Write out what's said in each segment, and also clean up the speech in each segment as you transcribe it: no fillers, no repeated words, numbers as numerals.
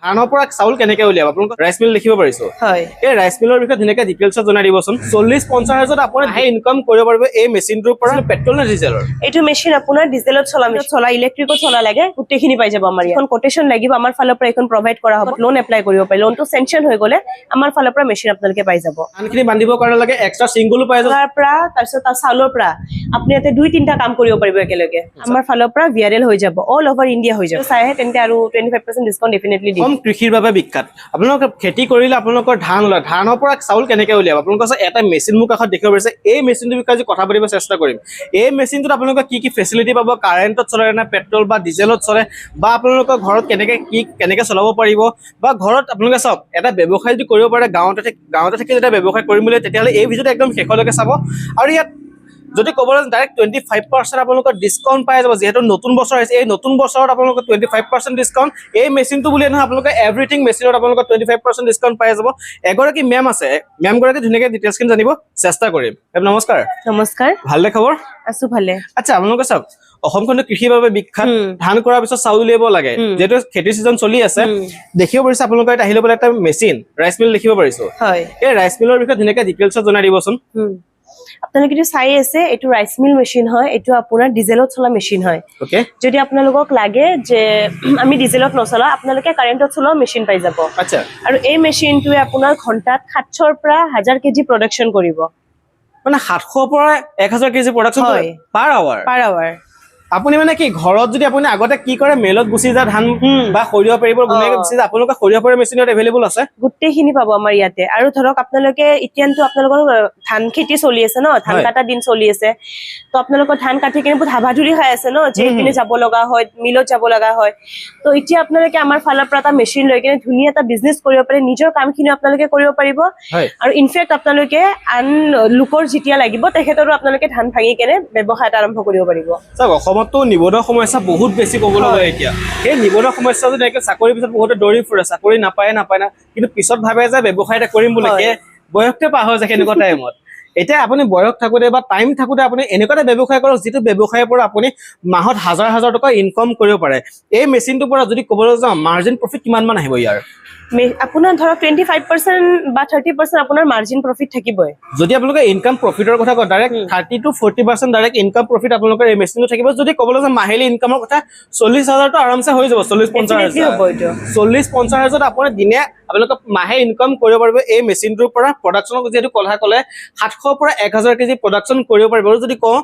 ধানৰ পৰা চাউল কেনেকৈ উলিয়াব আপোনালোক ৰাইচ মিল লিখিব পাৰিছো হয় এই ৰাইচ মিলৰ বিষয়ে ধুনীয়াকৈ ডিটেইলছত জনাই দিবচোন 40-50 হাজাৰত আপুনি হাই ইনকাম কৰিব পাৰিব এই মেচিনটোৰ পৰা পেট্ৰল নে ডিজেলৰ এইটো মেচিন আপোনাৰ ডিজেলত চলা ইলেক্ট্ৰিকত চলা লাগে গোটেইখিনি পাই যাব আমাৰ এখন কোটেশন লাগিব আমাৰ ফালৰ পৰা এখন প্ৰভাইড কৰা হ'ব লোন এপ্লাই কৰিব পাৰি লোনটো সেনকশন হৈ গলে আমাৰ ফালৰ পৰা মেচিন আপোনালোকে পাই যাব আনখিনি বান্ধিব কাৰণে লাগে এক্সট্ৰা সিংগলো পাই যাব তাৰ পৰা তাৰপিছত চাউলৰ পৰা আপুনি ইয়াতে 2-3টা কাম কৰিব পাৰিব একেলগে আমাৰ ফালৰ পৰা ভিআৰএল হৈ যাব অল ওভাৰ ইণ্ডিয়া হৈ যাব চাইহে তেন্তে আৰু 25% ডিসকাউন্ট ডেফিনেটলি দিম কম কৃষিৰ বাবে বিখ্যাত আপোনালোক খেতি কৰিলে আপোনালোকৰ ধান ওলাই ধানৰ পৰা চাউল কেনেকৈ উলিয়াব আপোনালোকৰ এটা মেচিন মোৰ কাষত দেখিব পাৰিছে এই মেচিনটোৰ বিষয়ে কথা পাতিব চেষ্টা কৰিম এই মেচিনটোত আপোনালোকে কি ফেচিলিটি পাব কাৰেণ্টত চলে না পেট্ৰল বা ডিজেলত চলে বা আপোনালোকৰ ঘৰত কেনেকৈ চলাব পাৰিব বা ঘৰত আপোনালোকে চাওক এটা ব্যৱসায় যদি কৰিব পাৰে গাঁৱতে থাকি যেতিয়া ব্যৱসায় কৰিম বুলি তেতিয়াহ'লে এই ভিডিঅ'টো একদম শেষলৈকে চাব আৰু ইয়াত যদি ক'বলৈ ডাইৰেক্ট 25% আপোনালোকৰ ডিসকাউন্ট পাই যাব যেহেতু নতুন বছৰ আহিছে এই নতুন বছৰত আপোনালোকৰ 25% ডিসকাউন্ট এই মেচিনটো বুলি নহয় আপোনালোকে এভৰিথিং মেচিনত আপোনালোকৰ 25% ডিসকাউন্ট পাই যাব এগৰাকী মেম আছে মেম গৰাকী ধুনীয়াকৈ ডিটেইলছখিনি জানিব চেষ্টা কৰিম নমস্কাৰ নমস্কাৰ ভালে খবৰ আছো ভালে আচ্ছা আপোনালোকে চাওক অসমখনৰ কৃষিৰ বাবে বিখ্যাত ধান কৰাৰ পিছত চাউল উলিয়াব লাগে যেহেতু খেতিৰ সিজন চলি আছে দেখিব পাৰিছে আপোনালোকৰ এটা আহিলে এটা মেচিন ৰাইচ মিল লিখিব পাৰিছো হয় এই ৰাইচ মিলৰ বিষয়ে ধুনীয়াকৈ ডিটেইলছত জনাই দিবচোন আপোনালোকে যদি চাই আছে এইটো ৰাইচ মিল মেচিন হয় এইটো আপোনাৰ ডিজেলত চলা মেচিন হয় ওকে যদি আপোনালোকক লাগে যে আমি ডিজেলত নচলা আপোনালোকে কাৰেণ্টত চলা মেচিন পাই যাব আচ্ছা আৰু এই মেচিনটোৱে আপোনাৰ ঘণ্টাত 700 ৰ পৰা 1000 কেজি প্ৰডাকচন কৰিব মানে 700 পৰা 1000 কেজি প্ৰডাকচন কৰে পাৰ আৱাৰ আপুনি মানে কি ঘৰত যদি আপুনি আগতে কি কৰে মেলত গুচি যায় ধান বা সৰিয়হ পাৰিব গুনাই গুচি যায় আপোনালোকে সৰিয়হ পৰা মেচিনত এভেইলেবল আছে গোটেইখিনি পাব আমাৰ ইয়াতে আৰু ধৰক আপোনালোকে ইতিয়ানটো আপোনালোকৰ ধান খেতি চলি আছে ন ধান কাটা দিন চলি আছে তো আপোনালোকৰ ধান কাটি কিনে বহুত হাবাধুৰি খাই আছে ন যে পিনে যাব লগা হয় মিলত যাব লগা হয় তো এতিয়া আপোনালোকে আমাৰ ফালৰ পৰা এটা মেচিন লৈ কিনে ধুনীয়া এটা বিজনেছ কৰিব পাৰে নিজৰ কামখিনি আপোনালোকে কৰিব পাৰিব আৰু ইনফেক্ট আপোনালোকে আন লোকৰ যেতিয়া লাগিব তেখেতৰো আপোনালোকে ধান ভাঙি কিনে ব্যৱসায় এটা আৰম্ভ কৰিব পাৰিব অসমতো নিবনুৱা সমস্যা বহুত বেছি ক'বলৈ গ'লে এতিয়া এই নিবনুৱা সমস্যা যদি চাকৰিৰ পিছত বহুতে দৌৰি ফুৰে চাকৰি নাপায় না কিন্তু পিছত ভাবে যে ব্যৱসায় এটা কৰিম বুলি বয়সতে পাৰ হৈ যায় এনেকুৱা টাইমত এতিয়া আপুনি বয়স থাকোতে বা টাইম থাকোতে আপুনি এনেকুৱা এটা ব্যৱসায় কৰক যিটো ব্যৱসায়ৰ পৰা আপুনি মাহত হাজাৰ টকা ইনকাম কৰিব পাৰে এই মেচিনটোৰ পৰা যদি ক'বলৈ যাওঁ মাৰ্জিন প্ৰফিট কিমান মান আহিব ইয়াৰ আপোনাৰ ধৰক 25% বা 30% আপোনাৰ মাৰ্জিন প্ৰফিট থাকিবই যদি আপোনালোকে ইনকাম প্ৰফিটৰ কথা কয় direct 30 to 40% direct income profit আপোনালোকৰ এই মেচিনটো থাকিব যদি ক'বলৈ যাওঁ মাহিলী ইনকামৰ কথা 40,000 তো আৰামছে হৈ যাব 40-50 হাজাৰত আপুনি দিনে আপোনালোকে মাহে ইনকাম কৰিব পাৰিব এই মেচিনটোৰ পৰা প্ৰডাকচনৰ যেহেতু ক'লে 700 পৰা 1000 কেজি প্ৰডাকচন কৰিব পাৰিব আৰু যদি কওঁ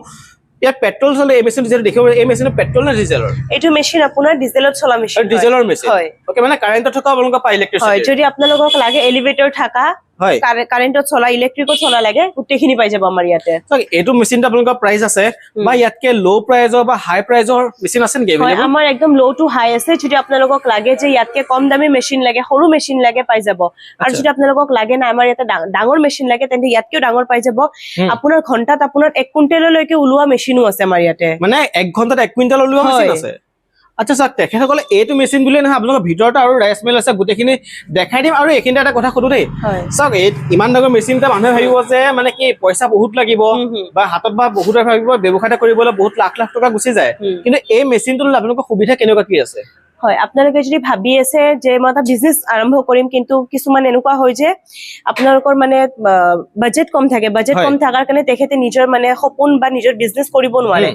ইয়াত পেট্ৰল চলে এই মেচিন যেটা দেখিব এই মেচিন পেট্ৰল না ডিজেলৰ এইটো মেচিন আপোনাৰ ডিজেলত চলা মেচিন ডিজেলৰ মেচিন হয় ওকে মানে কাৰেণ্টত থকা আপোনালোকৰ পাই ইলেক্ট্ৰিচিটি হয় যদি আপোনালোকক লাগে এলিভেটৰ থাকা হয় কাৰেণ্টত চলা ইলেক্ট্ৰিকত চলা লাগে গোটেইখিনি পাই যাব আমাৰ ইয়াতে এইটো মেচিনটা আপোনালোকৰ প্ৰাইস আছে বা ইয়াতকে লো প্ৰাইজৰ বা হাই প্ৰাইজৰ মেচিন আছে নেকি হয় আমাৰ একদম লো টু হাই আছে যদি আপোনালোকক লাগে যে ইয়াতকে কম দামী মেচিন লাগে সৰু মেচিন লাগে পাই যাব আৰু যদি আপোনালোকক লাগে না আমাৰ ইয়াতে ডাঙৰ মেচিন লাগে তেন্তে ইয়াতকেও ডাঙৰ পাই যাব আপোনাৰ ঘণ্টাত আপোনাৰ 1 কুইণ্টেললৈকে উলোৱা মেচিনো আছে আমাৰ ইয়াতে মানে 1 ঘণ্টাত 1 কুইণ্টেল উলোৱা মেচিন আছে আচ্ছা স্যাৰ তেখেতসকলে এইটো মেচিন বুলিয়ে নহয় আপোনালোকৰ ভিতৰতে আৰু ৰাইচ মিল আছে গোটেইখিনি দেখাই দিম আৰু এইখিনিতে এটা কথা সুধো দেই চাওক ইমান ডাঙৰ মেচিন এটা মানুহে ভাবিব যে মানে কি পইচা বহুত লাগিব বা হাতত বা বহুত ভাবিব ব্যৱসায় কৰিবলৈ বহুত লাখ টকা গুচি যায় কিন্তু এই মেচিনটো আপোনালোকৰ সুবিধা কেনেকুৱা কি আছে হয় আপোনালোকে যদি ভাবি আছে যে মই এটা বিজনেস আৰম্ভ কৰিম কিন্তু কিছুমান এনেকুৱা হয় যে আপোনালোকৰ মানে বাজেট কম থাকে বাজেট কম থাকাৰ কাৰণে তেখেতে নিজৰ মানে সপোন বা নিজৰ বিজনেস কৰিব নোৱাৰে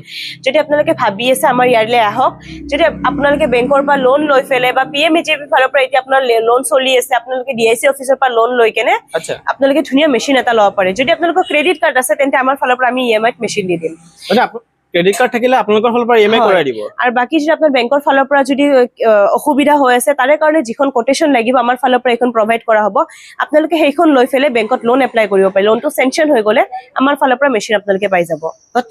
যদি আপোনালোকে ভাবি আছে আমাৰ ইয়াৰলৈ আহক যদি আপোনালোকে বেংকৰ পৰা লোন লৈ ফেলে বা পিএমএজিপি ফালৰ পৰা এতিয়া আপোনাৰ লোন চলি আছে আপোনালোকে ডিআইসি অফিচৰ পৰা লোন লৈ কেনে আপোনালোকে ধুনীয়া মেচিন এটা ল'ব পাৰে যদি আপোনালোকৰ ক্ৰেডিট কাৰ্ড আছে তেন্তে আমাৰ ফালৰ পৰা আমি ইএমআইত মেচিন দি দিম মানে ক্ৰেডিট কাৰ্ড থাকিলে আপোনালোকৰ ফালৰ পৰা ইএমআই কৰাই দিব আৰু বাকি যদি আপোনাৰ বেংকৰ ফালৰ পৰা যদি অসুবিধা হৈ আছে তাৰে কাৰণে যিখন কোটেশন লাগিব আমাৰ ফালৰ পৰা এখন প্ৰভাইড কৰা হ'ব আপোনালোকে সেইখন লৈ ফেলে বেংকত লোন এপ্লাই কৰিব পাৰে লোনটো সেনকশন হৈ গলে আমাৰ ফালৰ পৰা মেচিন আপোনালোকে পাই যাব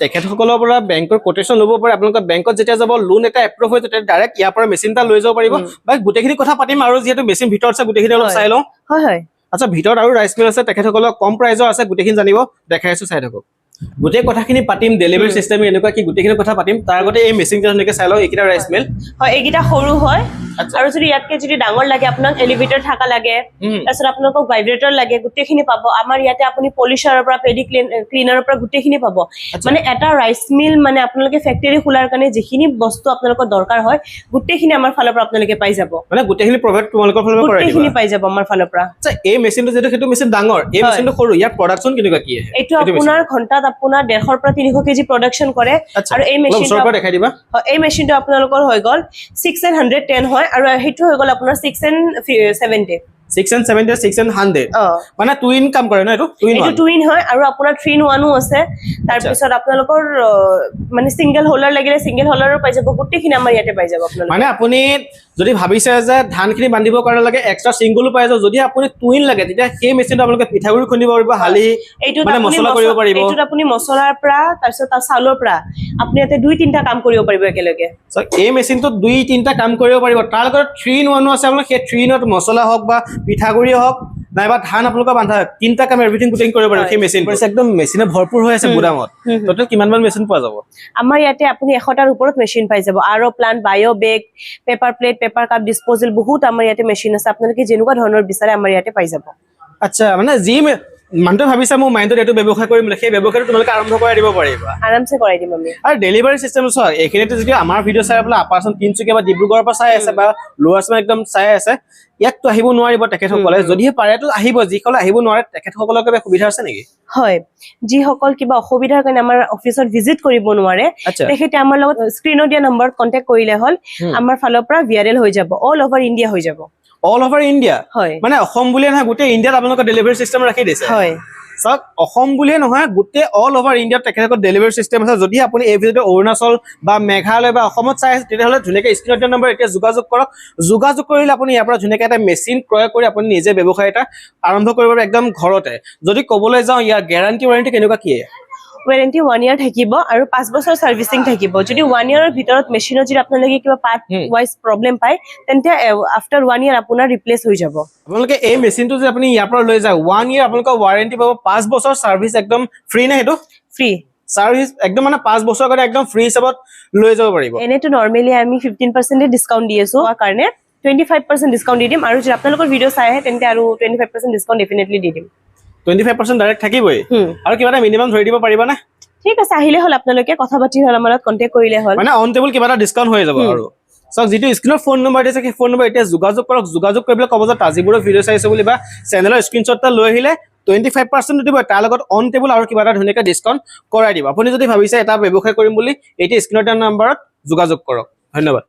তেখেতসকলৰ পৰা বেংকৰ কোটেশন ল'ব পাৰে আপোনালোকৰ বেংকত যেতিয়া যাব লোন এটা এপ্ৰুভ হৈ তেতিয়া ডাইৰেক্ট ইয়াৰ পৰা মেচিন এটা লৈ যাব পাৰিব বা গোটেইখিনি কথা পাতিম আৰু যেহেতু মেচিন ভিতৰত আছে গোটেইখিনি অলপ চাই লওঁ হয় আচ্ছা ভিতৰত আৰু ৰাইচ মিল আছে তেখেতসকলৰ কম প্ৰাইজৰ আছে গোটেইখিনি জানিব দেখাই আছো চাই থাকক গোটেই কথাখিনি পাতিম ডেলিভাৰী চিষ্টেম এনেকুৱা কি গোটেইখিনি কথা পাতিম তাৰ আগতে এই মেচিনটো ধুনীয়াকৈ চাই লওঁ এইকেইটা ৰাইচ মিল হয় এইকেইটা সৰু হয় আচ্ছা। আৰু যদি ইয়াতকে যদি ডাঙৰ লাগে আপোনাক এলিভেটৰ থাকা লাগে তাৰপিছত আপোনালোকক ভাইব্ৰেটৰ লাগে গোটেইখিনি পাব আমাৰ ইয়াতে আপুনি পলিচাৰৰ পৰা পেডি ক্লিনাৰৰ পৰা গোটেইখিনি পাব মানে এটা ৰাইচ মিল মানে আপোনালোকে ফেক্টৰী খোলাৰ কাৰণে যিখিনি বস্তু আপোনালোকৰ দৰকাৰ হয় গোটেইখিনি আমাৰ ফালৰ পৰা আপোনালোকে পাই যাব মানে গোটেইখিনি প্ৰভাইড তোমালোকৰ ফালৰ পৰা কৰাই গোটেইখিনি দিবা পাই যাব আমাৰ ফালৰ পৰা আচ্ছা এই মেচিনটো যেটো সেইটো মেচিন ডাঙৰ এই মেচিনটো সৰু ইয়াৰ প্ৰডাকচন কেনেকুৱা কি আহে এইটো আপোনাৰ ঘণ্টাত আপোনাৰ 150 পৰা 300 কেজি প্ৰডাকচন কৰে আচ্ছা আৰু এই অলপ মেচিনটো ওচৰৰ পৰা দেখাই দিবা এই মেচিনটো আপোনালোকৰ হৈ গ'ল 610 হয় আৰু সেইটো হৈ গ'ল আপোনাৰ 670 6 and 70 6 and 100 মানে টুইন কাম কৰে ন এইটো এইটো টুইন হয় আৰু আপোনাৰ 3 in 1 আছে তাৰ পিছত আপোনালোকৰ মানে সিঙ্গেল হোলাৰ লাগিলে সিঙ্গেল হোলাৰো পাই যাব গোটেইখিনি আমাৰ ইয়াতে পাই যাব আপোনালোকে মানে আপুনি যদি ভাবিছে যে ধানখিনি বান্ধিবৰ কাৰণে লাগে এক্সট্ৰা সিঙ্গেলো পাই যাব যদি আপুনি টুইন লাগে তেতিয়া সেই মেচিনটো আপোনালোকে পিঠাগুৰি খুন্দিব পাৰিব হালি এইটো মানে মছলা কৰিব পাৰিব এইটো আপুনি মছলাৰ পৰা তাৰপিছত চাউলৰ পৰা আপুনি ইয়াতে 2-3টা কাম কৰিব পাৰিব একেলগে সো এই মেচিনটো 2-3টা কাম কৰিব পাৰিব তাৰ লগত 3 in 1 আছে আপোনালোকে সেই 3 in 1 মছলা হওক বা পিঠাগুৰি হওক নাইবা ধান আপোনালোকৰ বান্ধা 3টা কাম এভৰিথিং গোটেই কৰিব পাৰিব সেই মেচিন একদম মেচিনে ভৰপুৰ হৈ আছে গুদামত টোটেল কিমান মান মেচিন পোৱা যাব আমাৰ ইয়াতে আপুনি 100টাৰ ওপৰত মেচিন পাই যাব আৰ প্লান্ট বায়ো বেগ পেপাৰ প্লেট পেপাৰ কাপ ডিসপোজেল বহুত আমাৰ ইয়াতে মেচিন আছে আপোনালোকে যেনেকুৱা ধৰণৰ বিচাৰে আমাৰ ইয়াতে পাই যাব আচ্ছা মানে যি মানুহে ভাবিছা মোৰ মাইণ্ডত এইটো ব্যৱসায় কৰিম সেই ব্যৱসায়টো তোমালোকে আৰম্ভ কৰাই দিব পাৰিবা আৰামছে কৰাই দিম আমি আৰু ডেলিভাৰী চিষ্টেম চোৱা এইখিনিতে যদি আমাৰ ভিডিঅ' চাই পেলাই আপাৰচন তিনচুকীয়া বা ডিব্ৰুগড়ৰ পৰা চাই আছে বা লোৱাৰ আছাম একদম চাই আছে ইয়াকতো আহিব নোৱাৰিব তেখেতসকলে যদিহে পাৰেতো আহিব যিসকলে আহিব নোৱাৰে তেখেতসকলৰ কিবা সুবিধা আছে নেকি হয় যিসকল কিবা অসুবিধাৰ কাৰণে আমাৰ অফিচত ভিজিট কৰিব নোৱাৰে আচ্ছা তেখেতে আমাৰ লগত স্ক্ৰিনত দিয়া নম্বৰত কন্টেক্ট কৰিলে হ'ল আমাৰ ফালৰ পৰা ভিআৰএল হৈ যাব অল ওভাৰ ইণ্ডিয়া হৈ যাব অল ওভাৰ ইণ্ডিয়া হয় মানে অসম বুলিয়ে নহয় গোটেই ইণ্ডিয়াত আপোনালোকৰ ডেলিভাৰী চিষ্টেম ৰাখি দিছে হয় চাওক অসম বুলিয়ে নহয় গোটেই অল ওভাৰ ইণ্ডিয়াত তেখেতসকলৰ ডেলিভাৰী চিষ্টেম আছে যদি আপুনি এই ভিডিঅ'টো অৰুণাচল বা মেঘালয় বা অসমত চাই আছে তেতিয়াহ'লে ধুনীয়াকৈ স্ক্ৰিনত দিয়া নম্বৰ এতিয়া যোগাযোগ কৰক যোগাযোগ কৰিলে আপুনি ইয়াৰ পৰা ধুনীয়াকৈ এটা মেচিন ক্ৰয় কৰি আপুনি নিজে ব্যৱসায় এটা আৰম্ভ কৰিব পাৰিব একদম ঘৰতে যদি ক'বলৈ যাওঁ ইয়াৰ গেৰাণ্টি ৱাৰেণ্টি কেনেকুৱা কি ওয়াৰেণ্টি 1 ইয়াৰ থাকিব আৰু 5 বছৰ সাৰ্ভিসিং থাকিব যদি 1 ইয়াৰৰ ভিতৰত মেচিনৰ যদি আপোনালোকে কিবা পাৰ্ট ওয়াইজ প্ৰবলেম পায় তেন্তে আফটাৰ 1 ইয়াৰ আপোনাৰ ৰিপ্লেস হৈ যাব আপোনালোকে এই মেচিনটো যে আপুনি ইয়াৰ পৰা লৈ যায় 1 ইয়াৰ আপোনালোকৰ ৱাৰেণ্টি পাব 5 বছৰ সাৰ্ভিস একদম ফ্ৰী নে হেতু ফ্ৰী সাৰ্ভিস একদম মানে 5 বছৰ কাৰণে একদম ফ্ৰী হিচাপত লৈ যাব পাৰিব এনেটো নৰমালি আমি 15% ডিসকাউন্ট দি আছো কাৰণে 25% ডিসকাউন্ট দি দিম আৰু যদি আপোনালোকৰ ভিডিও চাই আহে তেন্তে আৰু 25% ডিসকাউন্ট ডেফিনেটলি দি দিম 25% ডাইৰেক্ট থাকিবই আৰু কিবা এটা মিনিমাম ধৰি দিব পাৰিবা না ঠিক আছে আহিলে হল আপোনালোকে কথা পাতি হল আমাৰ লগত কন্টেক্ট কৰিলে হল মানে অন টেবল কিবা এটা ডিসকাউন্ট হৈ যাব আৰু সো যেটো স্ক্ৰিনৰ ফোন নম্বৰ দিছে সেই ফোন নম্বৰ এতিয়া যোগাযোগ কৰক যোগাযোগ কৰিবলৈ ক'ব যে তাজিবোৰৰ ভিডিও চাইছে বুলি বা চেনেলৰ স্ক্ৰিনশ্বট এটা লৈ আহিলে 25% দিব তাৰ লগত অন টেবল আৰু কিবা এটা ধুনীয়াকৈ ডিসকাউন্ট কৰাই দিব আপুনি যদি ভাবিছে এটা ব্যৱসায় কৰিম বুলি এইটো স্ক্ৰিনৰ নম্বৰত যোগাযোগ কৰক ধন্যবাদ